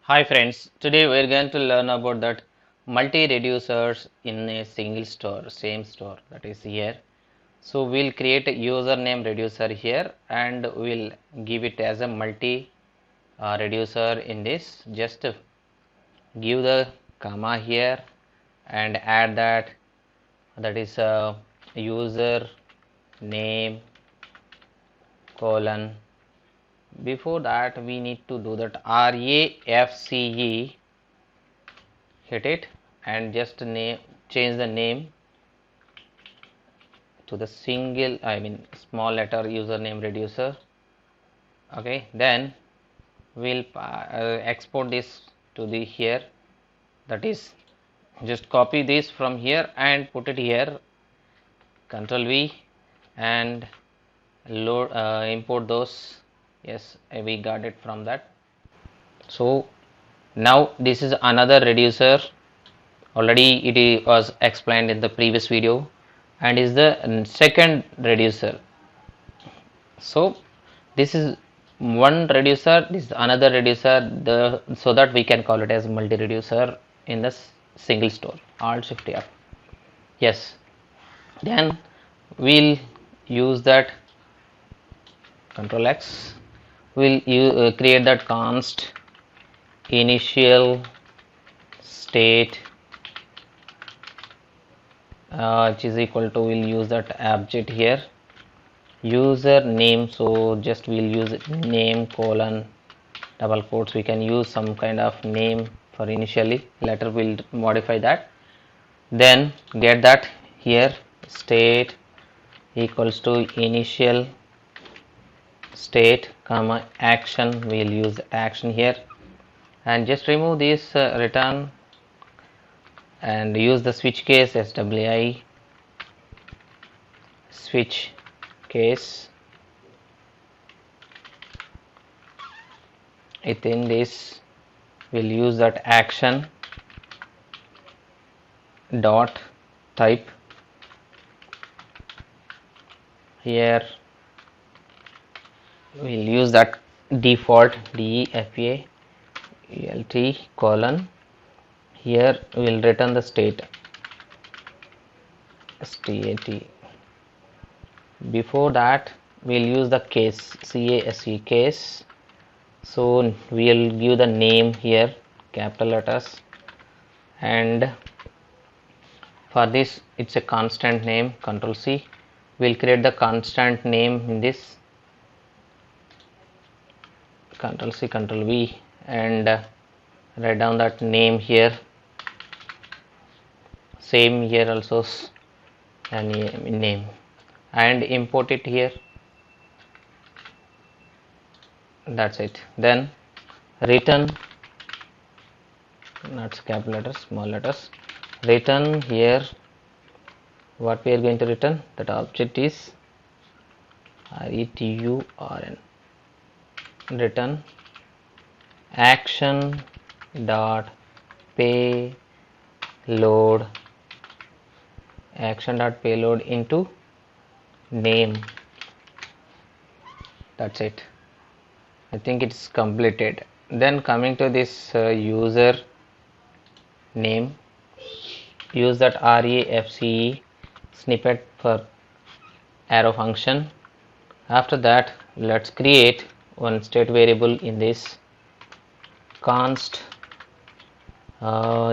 Hi friends, today we are going to learn about that multi-reducers in a single store, same store, that is here. So we'll create a username reducer here and we'll give it as a multi reducer in this. Just give the comma here and add that is user name colon. Before that we need to do that REACE, hit it and just change the name to the single small letter username reducer. Okay, then we'll export this to the here, that is just copy this from here and put it here, Control V, and load import those. Yes, we got it from that. So now this is another reducer, already was explained in the previous video, and is the second reducer. So this is one reducer, this is another reducer, so that we can call it as multi reducer in the single store. Alt Shift F. Yes, then we'll use that Control X. We'll create that const initial state which is equal to, we'll use that object here, user name. So just we'll use name colon double quotes. We can use some kind of name for initially, later we'll modify that. Then get that here, state equals to initial state comma action. We'll use action here and just remove this return and use the switch case SWI switch case. Within this we'll use that action dot type. Here we'll use that default DEFA ELT colon. Here we'll return the state stat. Before that we'll use the case CASE case. So we'll give the name here, capital letters, and for this it's a constant name. Control C. We'll create the constant name in this, Control C Control V, and write down that name here. Same here also, and name, and import it here. That's it. Then return, not capital letters, small letters, return here. What we are going to return, that object is return, return action dot payload, action dot payload into name. That's it. I think it's completed. Then coming to this user name, use that REFCE snippet for arrow function. After that let's create one state variable in this const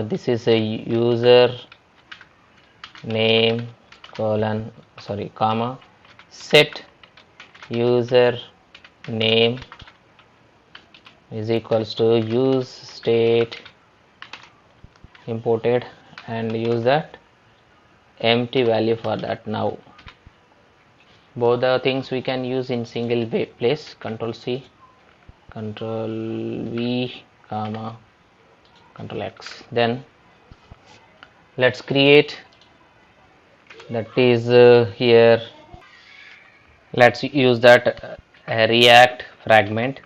this is a user name colon comma set user name is equals to use state imported, and use that empty value for that. Now both the things we can use in single place. Control C Control V comma Control X. Then let's create, that is here let's use that React fragment.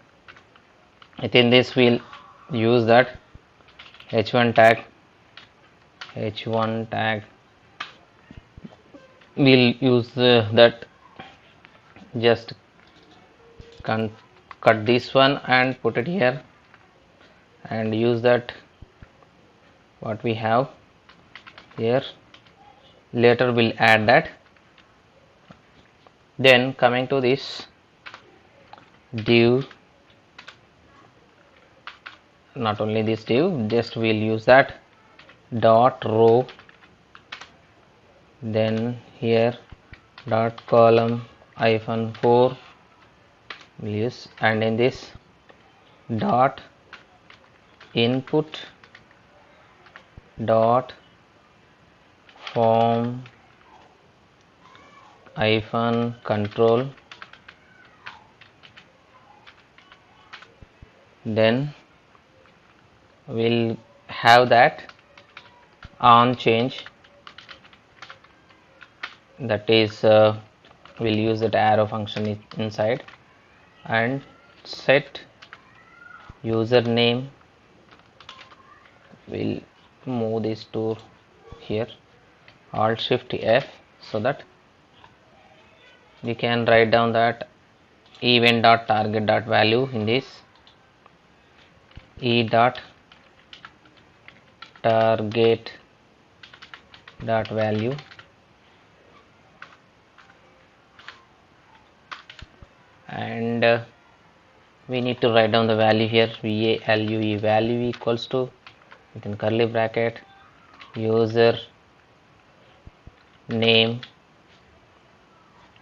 Within this we'll use that h1 tag, we'll use that, just cut this one and put it here, and use that what we have here. Later we'll add that. Then coming to this div, not only this div, just we'll use that dot row, then here dot column hyphen 4 we'll use, and in this dot input dot form hyphen control, then we'll have that on change, that is we'll use that arrow function inside, and set username, we'll move this to here, alt shift F, so that we can write down that event dot target dot value in this e dot target dot value, and we need to write down the value here, value, value equals to within curly bracket user name,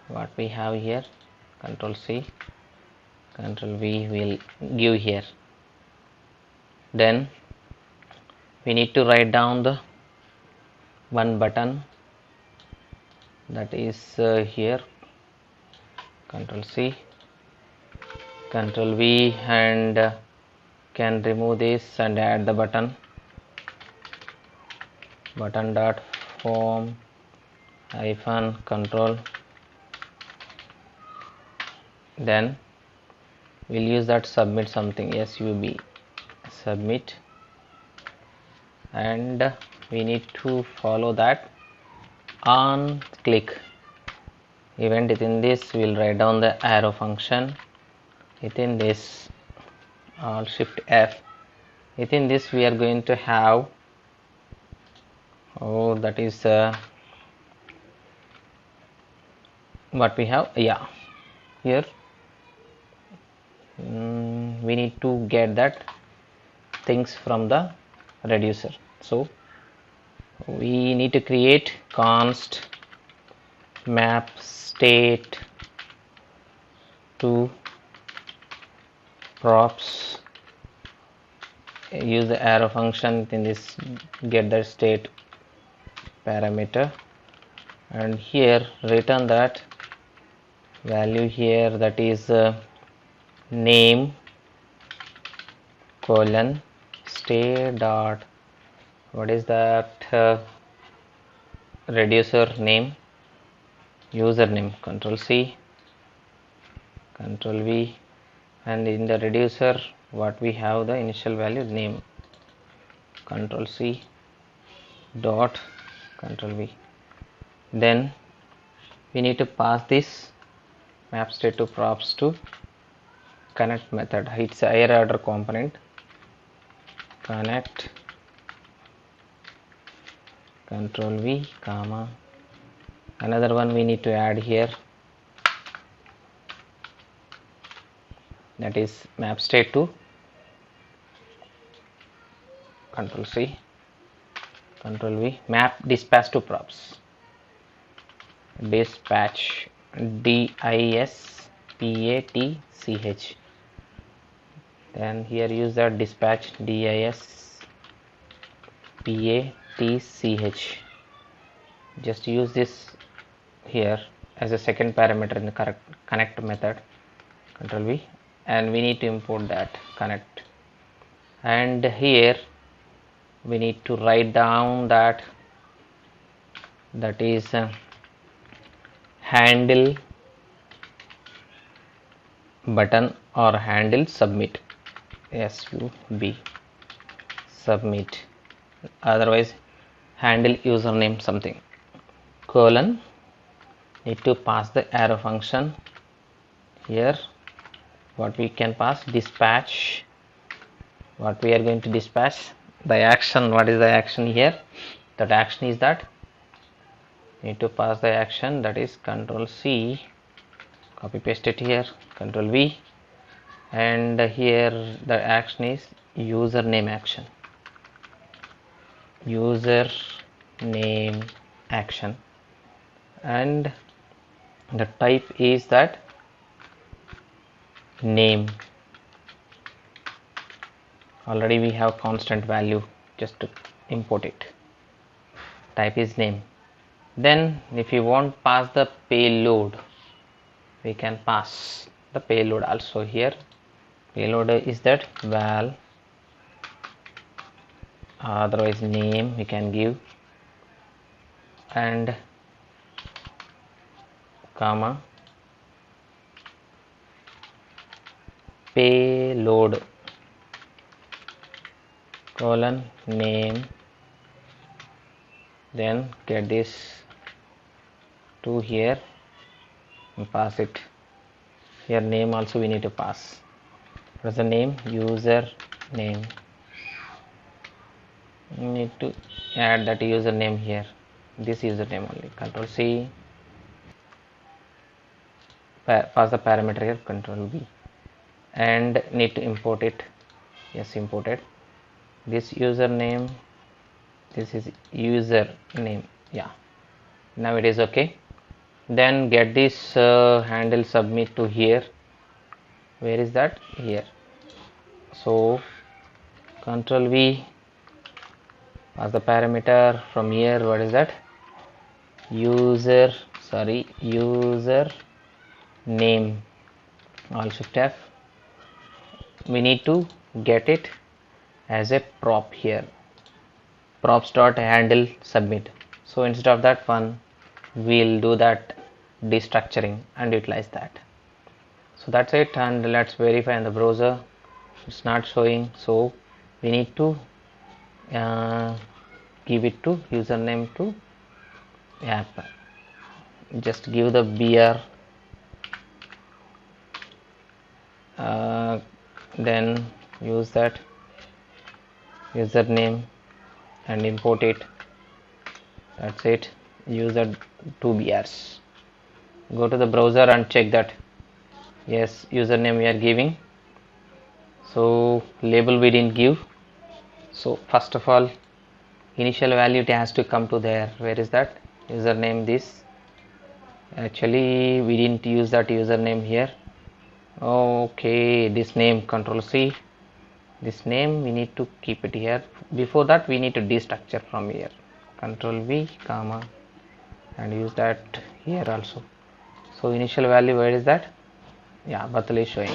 what we have here, control C control V will give here. Then we need to write down the one button, that is here, control C control V, and can remove this and add the button dot form hyphen control, then we'll use that submit something, sub submit, and we need to follow that on click event. Within this we'll write down the arrow function, within this alt shift F, within this we are going to have that is what we have, here we need to get that things from the reducer. So we need to create const map state to props, use the arrow function, within this get the state parameter, and here return that value here, that is name colon state dot, what is that, reducer name, username, control C control V, and in the reducer what we have, the initial value name, control C dot control V. Then we need to pass this mapStateToProps to connect method, it's a higher order component, connect control V comma, another one we need to add here, that is mapState to control C control V mapDispatchToProps, dispatch dispatch, then here use that dispatch dispatch, just use this here as a second parameter in the connect method, control V, and we need to import that connect, and here we need to write down that is handle button or handle submit, submit, otherwise handle username something, colon, need to pass the arrow function here, what we can pass, dispatch what we are going to dispatch, the action. What is the action here? That action is that need to pass the action, that is control C, copy paste it here, control V, and here the action is username action, user name action, and the type is that name. Already we have constant value, just to import it. Type is name. Then if you want pass the payload, we can pass the payload also here. Payload is that val, otherwise name we can give, and comma payload colon name, then get this to here and pass it here. Name also we need to pass. What is the name? User name. You need to add that username here, this username only. Control C, pass the parameter here, control V, and need to import it. Yes, imported. This username, this is username. Yeah, now it is okay. Then get this handle submit to here. Where is that? Here. So control V, pass the parameter from here. What is that? User name. Alt Shift F. We need to get it as a prop here, props dot handle submit. So instead of that one, we'll do that destructuring and utilize that. So that's it, and let's verify in the browser. It's not showing, so we need to give it to username to app. Just give the br, then use that username and import it. That's it. User 2 brs. Go to the browser and check that. Yes, username we are giving. So label we didn't give. So first of all, initial value it has to come to there. Where is that? Username this. Actually we didn't use that username here. Okay, this name, control C. This name we need to keep it here. Before that we need to destructure from here. Control V, comma, and use that here also. So initial value, where is that? Yeah, Batul is showing.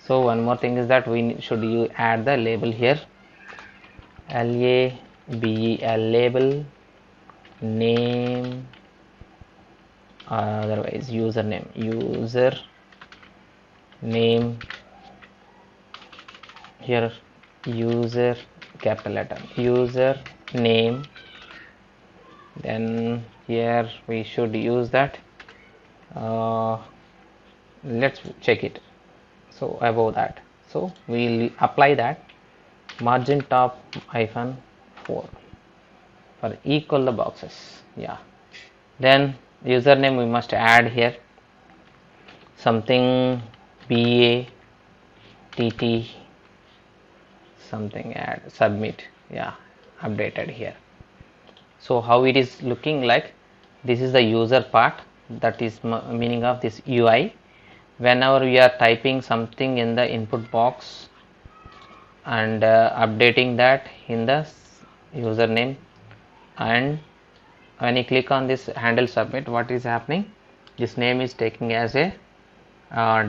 So one more thing is that we should add the label here. label label name, otherwise username, user name here, user capital letter, user name. Then here we should use that. Let's check it. So above that, so we'll apply that margin top -4 for equal the boxes. Yeah, then username we must add here something BATT something, add submit. Yeah, updated here. So how it is looking like, this is the user part, that is meaning of this UI. Whenever we are typing something in the input box and updating that in the username, and when you click on this handle submit, what is happening? This name is taking as a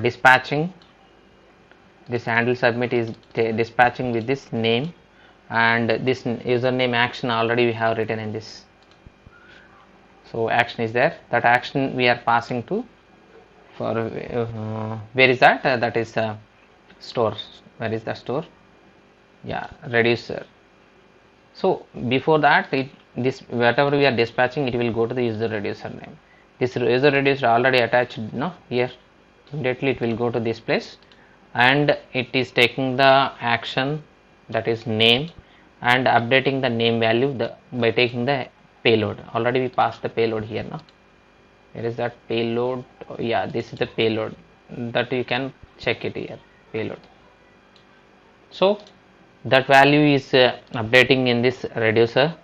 dispatching. This handle submit is dispatching with this name, and this username action already we have written in this. So action is there. That action we are passing to for where is that? That is store. Where is the store? Yeah, reducer. So before that, this whatever we are dispatching, it will go to the user reducer name. This user reducer already attached, no, here. Immediately it will go to this place, and it is taking the action that is name, and updating the name value by taking the payload. Already we passed the payload here now. Here is that payload. Yeah, this is the payload that you can check it here, payload. So that value is updating in this reducer.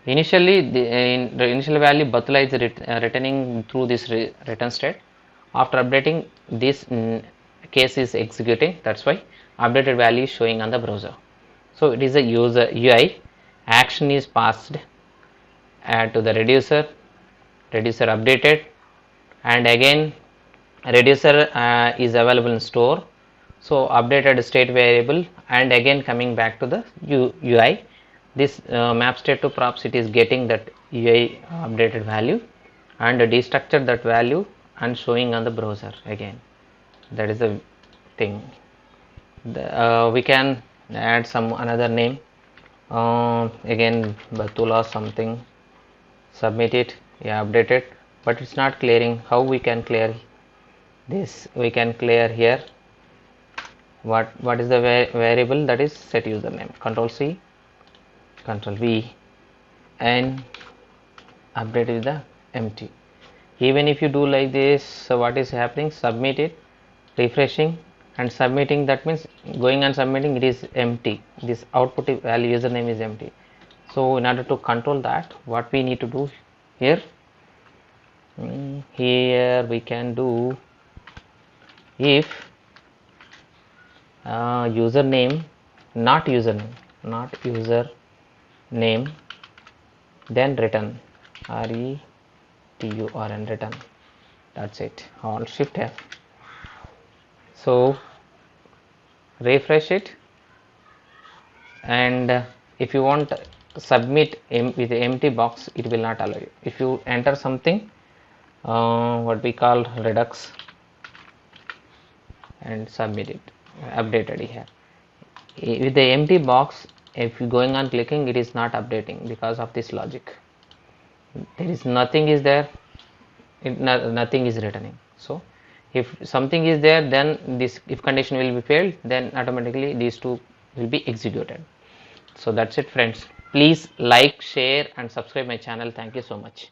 Initially, the initial value Batula is returning through this return state. After updating, this case is executing. That's why updated value is showing on the browser. So it is a user UI. Action is passed to the reducer. Reducer updated, and again reducer is available in store. So updated state variable, and again coming back to the UI. This mapStateToProps, it is getting that UI updated value and destructured that value and showing on the browser again. That is the thing. We can add some another name, again Batula something, submit it. Yeah, update it, but it's not clearing. How we can clear this? We can clear here. What is the variable? That is set username. Control C, Control V, and update with the empty. Even if you do like this, so what is happening? Submit it, refreshing and submitting. That means going and submitting, it is empty. This output value username is empty. So in order to control that, what we need to do here? Here we can do if username, not username, then return, RETURN, return. That's it. On Shift F. So refresh it, and if you want submit with the empty box, it will not allow you. If you enter something, what we call redux, and submit it, updated here with the empty box, if you going on clicking, it is not updating because of this logic. There is nothing is there, nothing is returning. So if something is there, then this if condition will be failed, then automatically these two will be executed. So that's it, friends. Please like, share and subscribe my channel. Thank you so much.